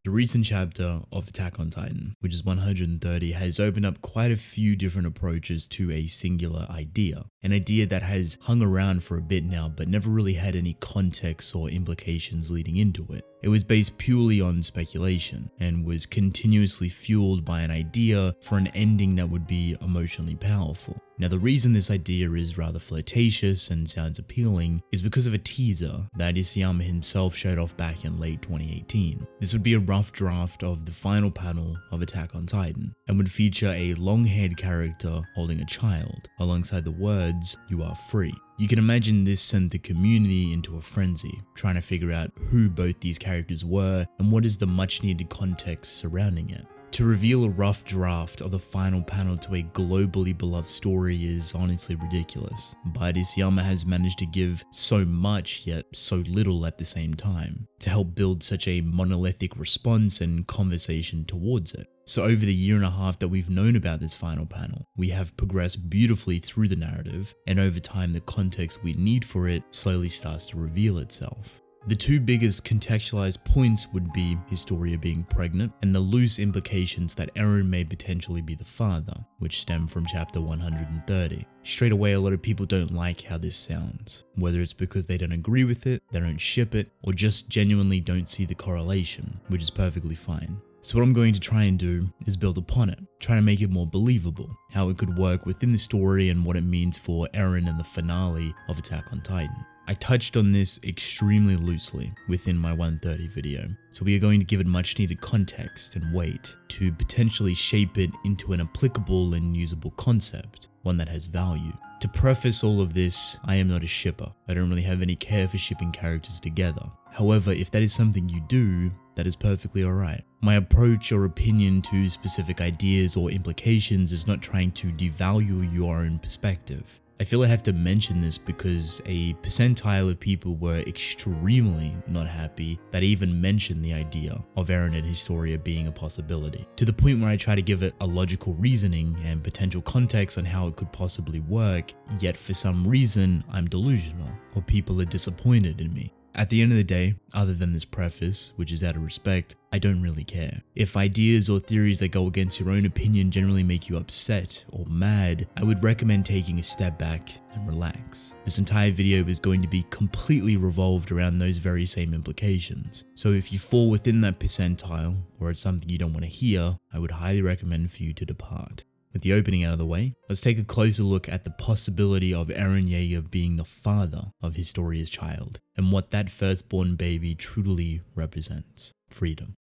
The recent chapter of Attack on Titan, which is 130, has opened up quite a few different approaches to a singular idea. An idea that has hung around for a bit now but never really had any context or implications leading into it. It was based purely on speculation and was continuously fueled by an idea for an ending that would be emotionally powerful. Now, the reason this idea is rather flirtatious and sounds appealing is because of a teaser that Isayama himself showed off back in late 2018. This would be a rough draft of the final panel of Attack on Titan and would feature a long-haired character holding a child alongside the words, "You are free." You can imagine this sent the community into a frenzy, trying to figure out who both these characters were and what is the much needed context surrounding it. To reveal a rough draft of the final panel to a globally beloved story is honestly ridiculous, but Isayama has managed to give so much yet so little at the same time, to help build such a monolithic response and conversation towards it. So over the year and a half that we've known about this final panel, we have progressed beautifully through the narrative, and over time the context we need for it slowly starts to reveal itself. The two biggest contextualized points would be Historia being pregnant and the loose implications that Eren may potentially be the father, which stem from chapter 130. Straight away, a lot of people don't like how this sounds, whether it's because they don't agree with it, they don't ship it, or just genuinely don't see the correlation, which is perfectly fine. So what I'm going to try and do is build upon it, try to make it more believable, how it could work within the story and what it means for Eren and the finale of Attack on Titan. I touched on this extremely loosely within my 130 video, so we are going to give it much needed context and weight to potentially shape it into an applicable and usable concept, one that has value. To preface all of this, I am not a shipper. I don't really have any care for shipping characters together. However, if that is something you do, that is perfectly alright. My approach or opinion to specific ideas or implications is not trying to devalue your own perspective. I feel I have to mention this because a percentile of people were extremely not happy that I even mentioned the idea of Eren and Historia being a possibility, to the point where I try to give it a logical reasoning and potential context on how it could possibly work, yet for some reason I'm delusional, or people are disappointed in me. At the end of the day, other than this preface, which is out of respect, I don't really care. If ideas or theories that go against your own opinion generally make you upset or mad, I would recommend taking a step back and relax. This entire video is going to be completely revolved around those very same implications. So if you fall within that percentile, or it's something you don't want to hear, I would highly recommend for you to depart. With the opening out of the way, let's take a closer look at the possibility of Eren Jaeger being the father of Historia's child, and what that firstborn baby truly represents: freedom.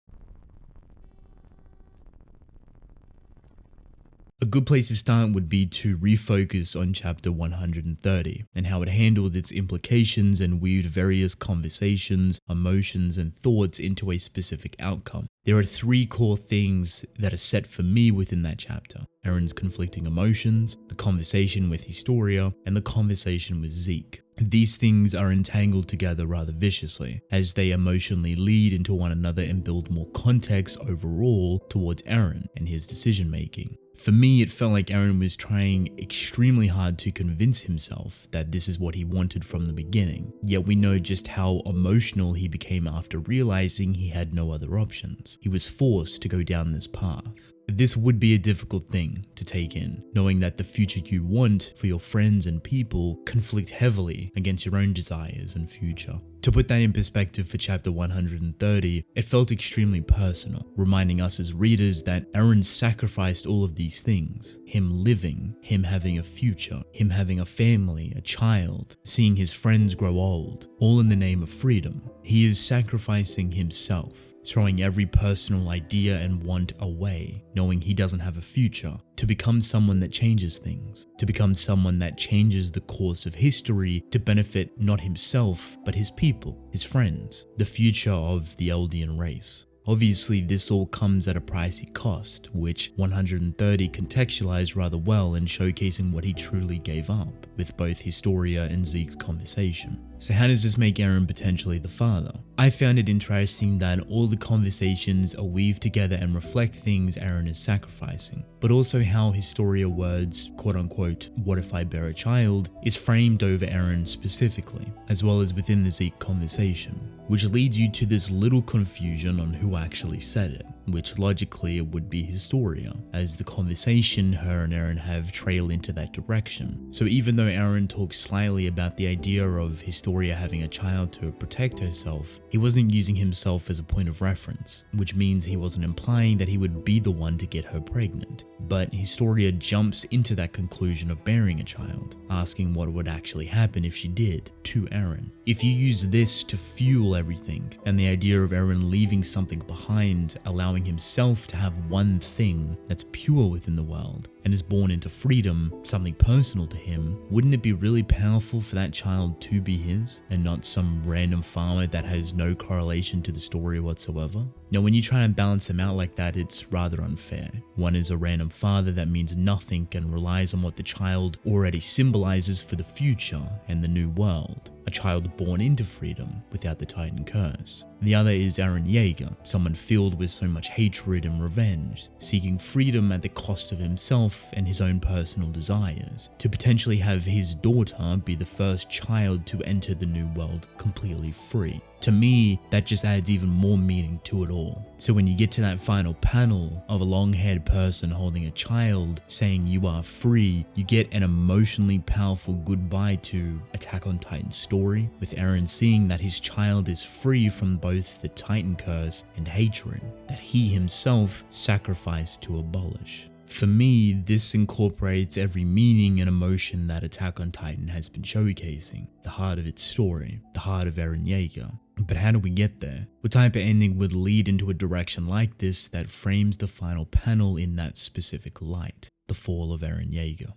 A good place to start would be to refocus on chapter 130 and how it handled its implications and weaved various conversations, emotions, and thoughts into a specific outcome. There are three core things that are set for me within that chapter: Eren's conflicting emotions, the conversation with Historia, and the conversation with Zeke. These things are entangled together rather viciously, as they emotionally lead into one another and build more context overall towards Eren and his decision making. For me, it felt like Eren was trying extremely hard to convince himself that this is what he wanted from the beginning, yet we know just how emotional he became after realizing he had no other options. He was forced to go down this path. This would be a difficult thing to take in, knowing that the future you want for your friends and people conflict heavily against your own desires and future. To put that in perspective for chapter 130, it felt extremely personal, reminding us as readers that Eren sacrificed all of these things. Him living, him having a future, him having a family, a child, seeing his friends grow old, all in the name of freedom. He is sacrificing himself, throwing every personal idea and want away, knowing he doesn't have a future, to become someone that changes things, to become someone that changes the course of history to benefit not himself, but his people, his friends, the future of the Eldian race. Obviously, this all comes at a pricey cost, which 130 contextualized rather well in showcasing what he truly gave up, with both Historia and Zeke's conversation. So how does this make Eren potentially the father? I found it interesting that all the conversations are weaved together and reflect things Eren is sacrificing, but also how Historia words, quote unquote, "what if I bear a child," is framed over Eren specifically, as well as within the Zeke conversation, which leads you to this little confusion on who who actually said it, which logically it would be Historia, as the conversation her and Eren have trail into that direction. So even though Eren talks slightly about the idea of Historia having a child to protect herself, he wasn't using himself as a point of reference, which means he wasn't implying that he would be the one to get her pregnant. But Historia jumps into that conclusion of bearing a child, asking what would actually happen if she did, to Eren. If you use this to fuel everything, and the idea of Eren leaving something behind, allowing himself to have one thing that's pure within the world, and is born into freedom, something personal to him, wouldn't it be really powerful for that child to be his, and not some random farmer that has no correlation to the story whatsoever? Now, when you try and balance them out like that, it's rather unfair. One is a random father that means nothing and relies on what the child already symbolizes for the future and the new world. A child born into freedom without the Titan curse. The other is Eren Jaeger, someone filled with so much hatred and revenge, seeking freedom at the cost of himself and his own personal desires, to potentially have his daughter be the first child to enter the new world completely free. To me, that just adds even more meaning to it all. So when you get to that final panel of a long-haired person holding a child saying you are free, you get an emotionally powerful goodbye to Attack on Titan's story, with Eren seeing that his child is free from both the Titan curse and hatred that he himself sacrificed to abolish. For me, this incorporates every meaning and emotion that Attack on Titan has been showcasing, the heart of its story, the heart of Eren Jaeger. But how do we get there? What type of ending would lead into a direction like this that frames the final panel in that specific light? The Fall of Eren Jaeger.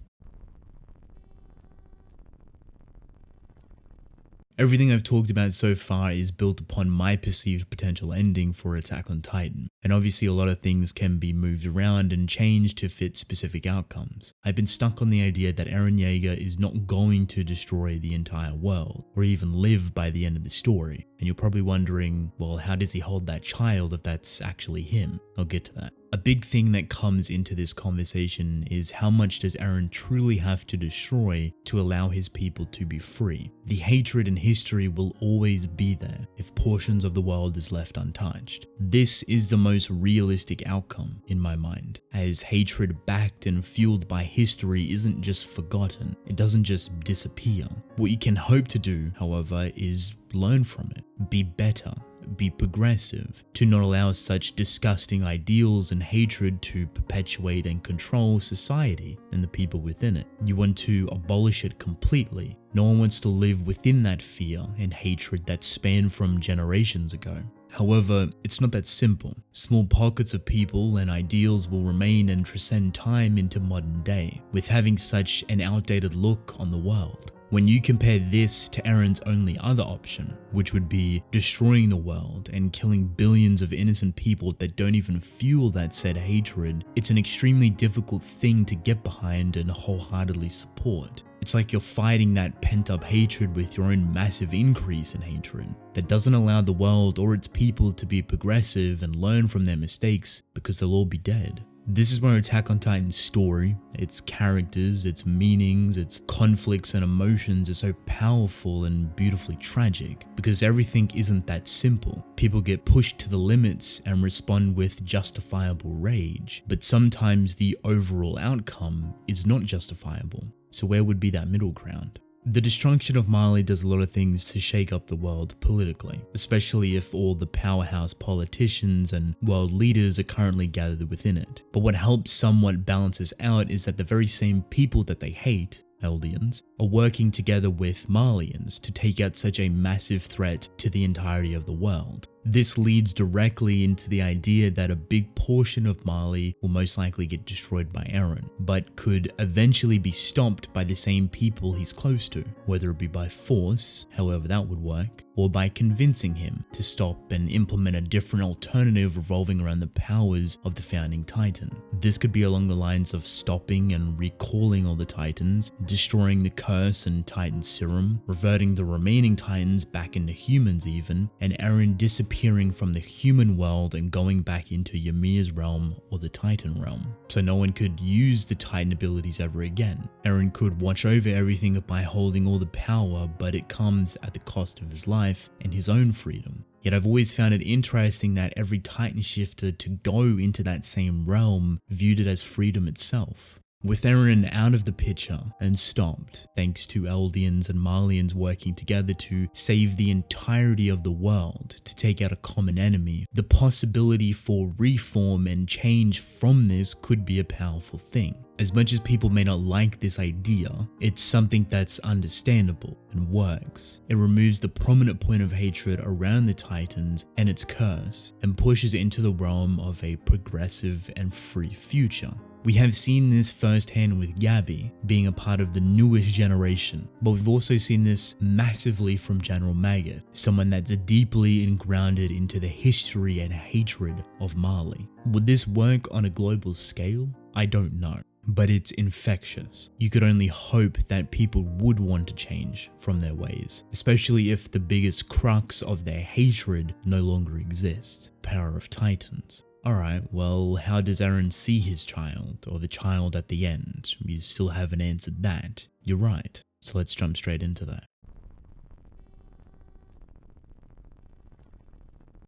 Everything I've talked about so far is built upon my perceived potential ending for Attack on Titan, and obviously a lot of things can be moved around and changed to fit specific outcomes. I've been stuck on the idea that Eren Jaeger is not going to destroy the entire world, or even live by the end of the story, and you're probably wondering, well, how does he hold that child if that's actually him? I'll get to that. A big thing that comes into this conversation is how much does Eren truly have to destroy to allow his people to be free? The hatred and history will always be there if portions of the world is left untouched. This is the most realistic outcome in my mind, as hatred backed and fueled by history isn't just forgotten, it doesn't just disappear. What you can hope to do, however, is learn from it, be better, be progressive, to not allow such disgusting ideals and hatred to perpetuate and control society and the people within it. You want to abolish it completely. No one wants to live within that fear and hatred that spanned from generations ago. However, it's not that simple. Small pockets of people and ideals will remain and transcend time into modern day, with having such an outdated look on the world. When you compare this to Eren's only other option, which would be destroying the world and killing billions of innocent people that don't even fuel that said hatred, it's an extremely difficult thing to get behind and wholeheartedly support. It's like you're fighting that pent-up hatred with your own massive increase in hatred that doesn't allow the world or its people to be progressive and learn from their mistakes because they'll all be dead. This is where Attack on Titan's story, its characters, its meanings, its conflicts and emotions are so powerful and beautifully tragic, because everything isn't that simple. People get pushed to the limits and respond with justifiable rage, but sometimes the overall outcome is not justifiable. So where would be that middle ground? The destruction of Mali does a lot of things to shake up the world politically, especially if all the powerhouse politicians and world leaders are currently gathered within it. But what helps somewhat balance this out is that the very same people that they hate, Eldians, are working together with Malians to take out such a massive threat to the entirety of the world. This leads directly into the idea that a big portion of Mali will most likely get destroyed by Eren, but could eventually be stopped by the same people he's close to, whether it be by force, however that would work, or by convincing him to stop and implement a different alternative revolving around the powers of the founding Titan. This could be along the lines of stopping and recalling all the Titans, destroying the curse and Titan serum, reverting the remaining Titans back into humans even, and Eren disappearing from the human world and going back into Ymir's realm or the Titan realm, so no one could use the Titan abilities ever again. Eren could watch over everything by holding all the power, but it comes at the cost of his life and his own freedom. Yet I've always found it interesting that every Titan shifter to go into that same realm viewed it as freedom itself. With Eren out of the picture and stopped, thanks to Eldians and Marlians working together to save the entirety of the world to take out a common enemy, the possibility for reform and change from this could be a powerful thing. As much as people may not like this idea, it's something that's understandable and works. It removes the prominent point of hatred around the Titans and its curse, and pushes it into the realm of a progressive and free future. We have seen this firsthand with Gabby being a part of the newest generation, but we've also seen this massively from General Maggot, someone that's deeply engrounded into the history and hatred of Marley. Would this work on a global scale? I don't know, but it's infectious. You could only hope that people would want to change from their ways, especially if the biggest crux of their hatred no longer exists: power of Titans. Alright, well, how does Eren see his child, or the child at the end? You still haven't answered that. You're right, so let's jump straight into that.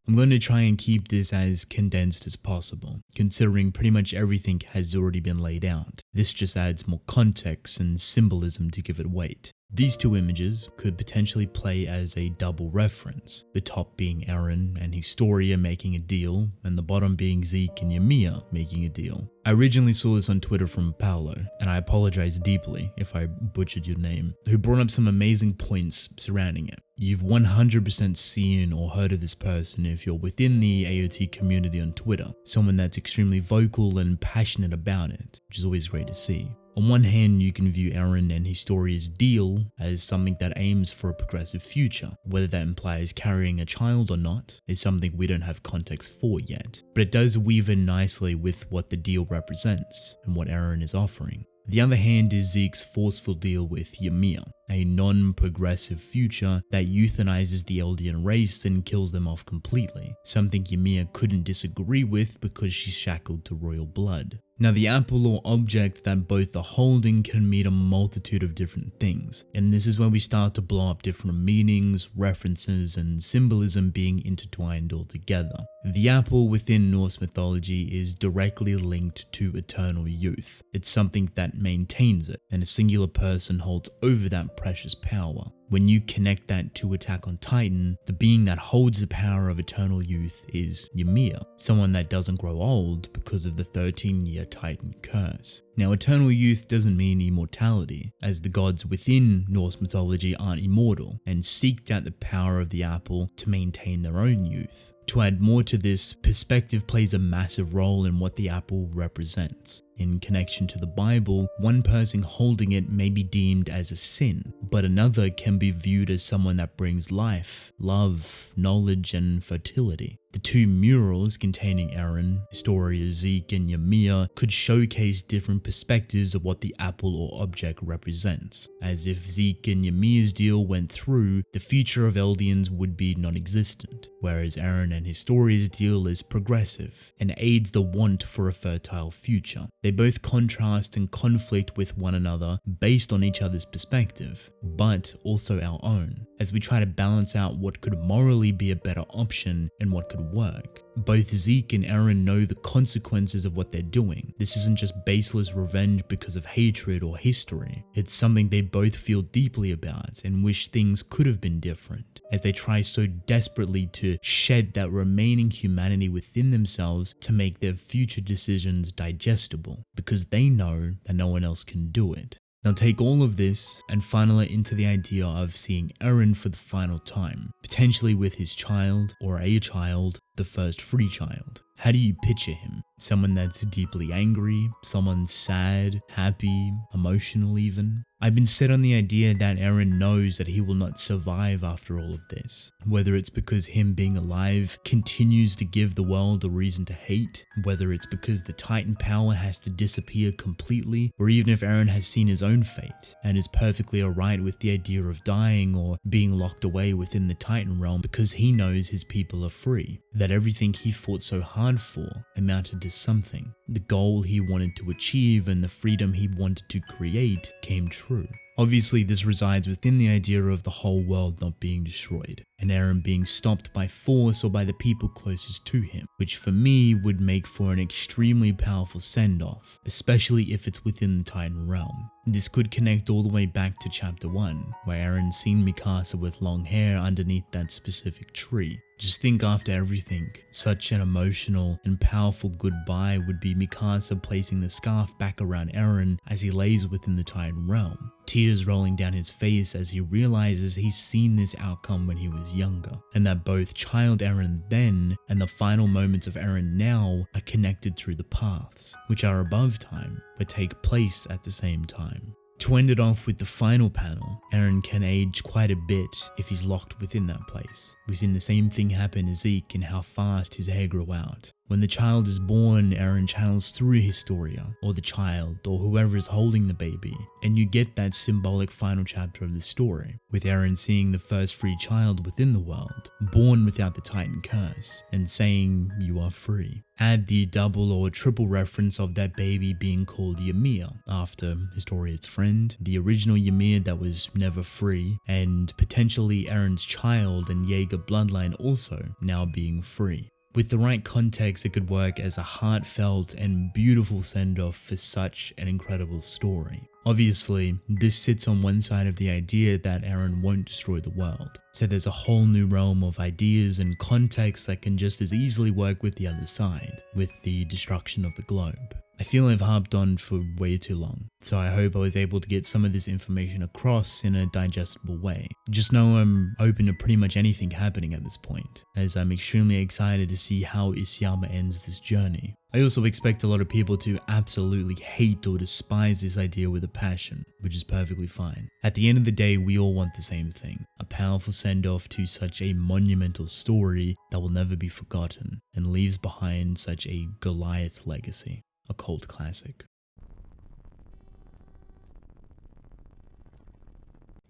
I'm going to try and keep this as condensed as possible, considering pretty much everything has already been laid out. This just adds more context and symbolism to give it weight. These two images could potentially play as a double reference, the top being Eren and Historia making a deal, and the bottom being Zeke and Ymir making a deal. I originally saw this on Twitter from Paolo, and I apologize deeply if I butchered your name, who brought up some amazing points surrounding it. You've 100% seen or heard of this person if you're within the AOT community on Twitter, someone that's extremely vocal and passionate about it, which is always great to see. On one hand, you can view Eren and Historia's deal as something that aims for a progressive future. Whether that implies carrying a child or not is something we don't have context for yet, but it does weave in nicely with what the deal represents and what Eren is offering. The other hand is Zeke's forceful deal with Ymir, a non-progressive future that euthanizes the Eldian race and kills them off completely, something Ymir couldn't disagree with because she's shackled to royal blood. Now, the apple or object that both are holding can mean a multitude of different things, and this is when we start to blow up different meanings, references, and symbolism being intertwined all together. The apple within Norse mythology is directly linked to eternal youth. It's something that maintains it, and a singular person holds over that precious power. When you connect that to Attack on Titan, the being that holds the power of eternal youth is Ymir, someone that doesn't grow old because of the 13-year Titan curse. Now, eternal youth doesn't mean immortality, as the gods within Norse mythology aren't immortal and seeked out the power of the apple to maintain their own youth. To add more to this, perspective plays a massive role in what the apple represents. In connection to the Bible, one person holding it may be deemed as a sin, but another can be viewed as someone that brings life, love, knowledge, and fertility. The two murals containing Eren, Historia, Zeke, and Ymir could showcase different perspectives of what the apple or object represents, as if Zeke and Ymir's deal went through, the future of Eldians would be non-existent, whereas Eren and Historia's deal is progressive and aids the want for a fertile future. They both contrast and conflict with one another based on each other's perspective, but also our own, as we try to balance out what could morally be a better option and what could work. Both Zeke and Eren know the consequences of what they're doing. This isn't just baseless revenge because of hatred or history. It's something they both feel deeply about and wish things could have been different, as they try so desperately to shed that remaining humanity within themselves to make their future decisions digestible, because they know that no one else can do it. Now take all of this and funnel it into the idea of seeing Eren for the final time, potentially with his child or a child, the first free child. How do you picture him? Someone that's deeply angry, someone sad, happy, emotional even? I've been set on the idea that Eren knows that he will not survive after all of this. Whether it's because him being alive continues to give the world a reason to hate, whether it's because the Titan power has to disappear completely, or even if Eren has seen his own fate and is perfectly alright with the idea of dying or being locked away within the Titan realm because he knows his people are free, that everything he fought so hard for amounted to something. The goal he wanted to achieve and the freedom he wanted to create came true. Obviously, this resides within the idea of the whole world not being destroyed, and Eren being stopped by force or by the people closest to him, which for me would make for an extremely powerful send-off, especially if it's within the Titan realm. This could connect all the way back to chapter 1, where Eren seen Mikasa with long hair underneath that specific tree. Just think, after everything, such an emotional and powerful goodbye would be Mikasa placing the scarf back around Eren as he lays within the Titan realm, tears rolling down his face as he realizes he's seen this outcome when he was younger, and that both child Eren then and the final moments of Eren now are connected through the paths, which are above time but take place at the same time. To end it off with the final panel, Eren can age quite a bit if he's locked within that place. We've seen the same thing happen to Zeke in how fast his hair grew out. When the child is born, Eren channels through Historia, or the child, or whoever is holding the baby, and you get that symbolic final chapter of the story, with Eren seeing the first free child within the world, born without the Titan curse, and saying, "You are free." Add the double or triple reference of that baby being called Ymir, after Historia's friend, the original Ymir that was never free, and potentially Eren's child and Jaeger bloodline also now being free. With the right context, it could work as a heartfelt and beautiful send-off for such an incredible story. Obviously, this sits on one side of the idea that Eren won't destroy the world, so there's a whole new realm of ideas and context that can just as easily work with the other side, with the destruction of the globe. I feel I've harped on for way too long, so I hope I was able to get some of this information across in a digestible way. Just know I'm open to pretty much anything happening at this point, as I'm extremely excited to see how Isayama ends this journey. I also expect a lot of people to absolutely hate or despise this idea with a passion, which is perfectly fine. At the end of the day, we all want the same thing, a powerful send-off to such a monumental story that will never be forgotten, and leaves behind such a Goliath legacy. A cult classic.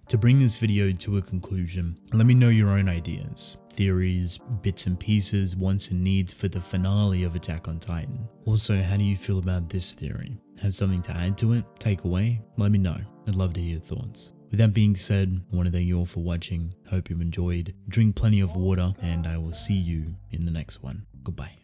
To bring this video to a conclusion, let me know your own ideas, theories, bits and pieces, wants and needs for the finale of Attack on Titan. Also, how do you feel about this theory? Have something to add to it? Take away? Let me know. I'd love to hear your thoughts. With that being said, I want to thank you all for watching. Hope you've enjoyed. Drink plenty of water, and I will see you in the next one. Goodbye.